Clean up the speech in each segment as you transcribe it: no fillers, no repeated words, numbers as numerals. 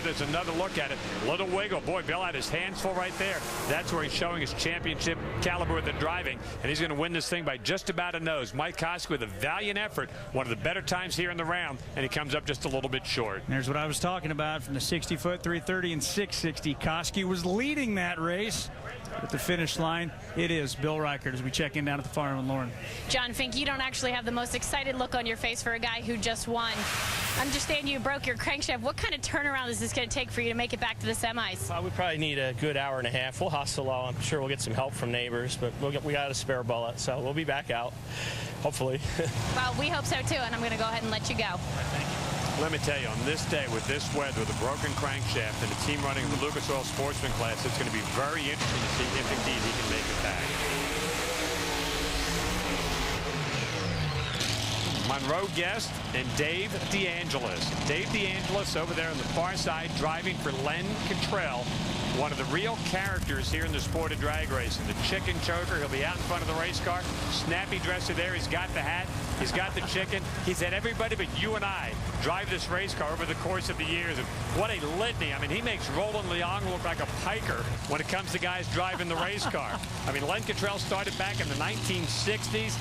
There's another look at it. Little wiggle. Boy, Bill had his hands full right there. That's where he's showing his championship caliber with the driving, and he's going to win this thing by just about a nose. Mike Koski with a valiant effort, one of the better times here in the round, and he comes up just a little bit short. There's what I was talking about from the 60-foot, 330 and 660. Koski was leading that race. At the finish line, it is Bill Reichert as we check in down at the farm in Lauren. John Fink, you don't actually have the most excited look on your face for a guy who just won. Understand you broke your crankshaft. What kind of turnaround is this going to take for you to make it back to the semis? We probably need a good hour and a half. We'll hustle. I'm sure we'll get some help from neighbors, but we got a spare bullet, so we'll be back out, hopefully. Well, we hope so, too, and I'm going to go ahead and let you go. Thank you. Let me tell you, on this day with this weather, with a broken crankshaft and a team running the Lucas Oil Sportsman class, it's going to be very interesting to see if indeed he can make it back. Monroe Guest and Dave DeAngelis. Dave DeAngelis over there on the far side driving for Len Cottrell, one of the real characters here in the sport of drag racing. The chicken choker. He'll be out in front of the race car. Snappy dresser there. He's got the hat. He's got the chicken. He's had everybody but you and I drive this race car over the course of the years. And what a litany. I mean, he makes Roland Leong look like a piker when it comes to guys driving the race car. I mean, Len Cottrell started back in the 1960s.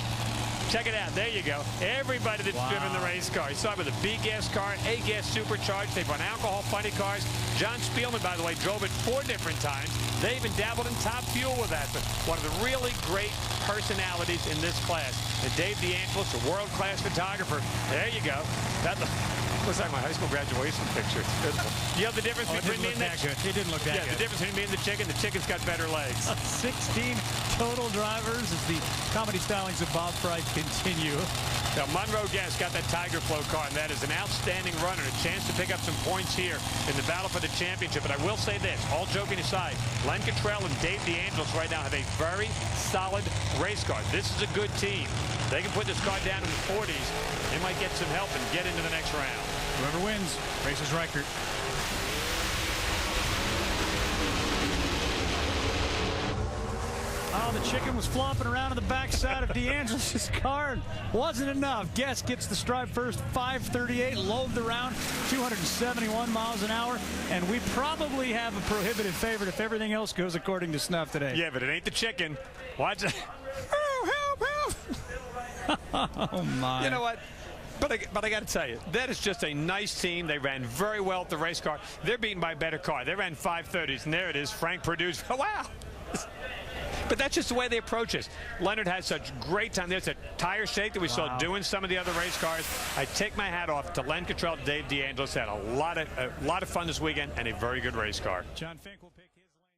Check it out. There you go. Everybody that's driven the race car. He started with a B-gas car, A-gas supercharged. They've run alcohol funny cars. John Spielman, by the way, drove it 4 different times. They even dabbled in Top Fuel with that. But one of the really great personalities in this class. And Dave DeAngelis, a world-class photographer. There you go. That looks like my high school graduation picture. You know the difference between me and the chicken? It didn't look that good. Yeah, the difference between me and the chicken. The chicken's got better legs. 16 total drivers as the comedy stylings of Bob Fry continue. Now, Monroe Guest got that Tiger Flow car, and that is an outstanding runner. A chance to pick up some points here in the battle for the championship. But I will say this, all joking aside, Len Cottrell and Dave DeAngelis right now have a very solid race car. This is a good team. They can put this car down in the 40s. They might get some help and get into the next round. Whoever wins, races Reichert. Oh, the chicken was flopping around on the backside of DeAngelis' car. Wasn't enough. Guest gets the stripe first, 538, load the round, 271 miles an hour, and we probably have a prohibitive favorite if everything else goes according to snuff today. Yeah, but it ain't the chicken. Watch it. Oh, help, help. Oh, my. You know what? But I got to tell you, that is just a nice team. They ran very well at the race car. They're beaten by a better car. They ran 530s, and there it is. Frank Perdue's. Oh, wow. But that's just the way they approach this. Leonard had such great time. There's a tire shake that we saw doing some of the other race cars. I take my hat off to Len Cottrell, Dave DeAngelis. Had a lot of fun this weekend and a very good race car. John Fink.